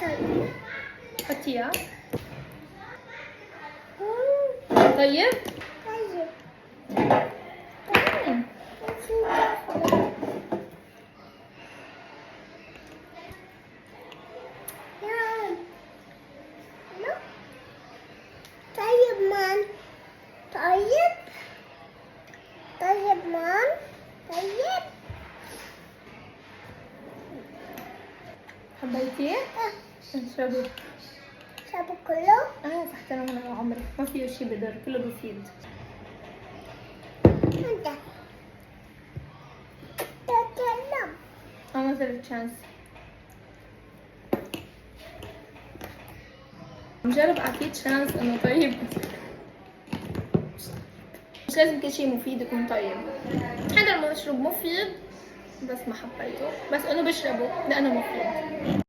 طيب. حطيها. طيب. طيب. مم. طيب مان. طيب. طيب مان. طيب. حبيتيه؟ اشربي. شابو كله. صح، انا من عمري ما فيه شي بضر، كله بفيد. انت تتكلم. ما ثيرد تشانس. نجرب اعطيه تشانس انه طيب. مش لازم كل شيء مفيد يكون طيب. هذا المشروب مفيد بس ما حبيته، بس انه بشربه لانه مفيد.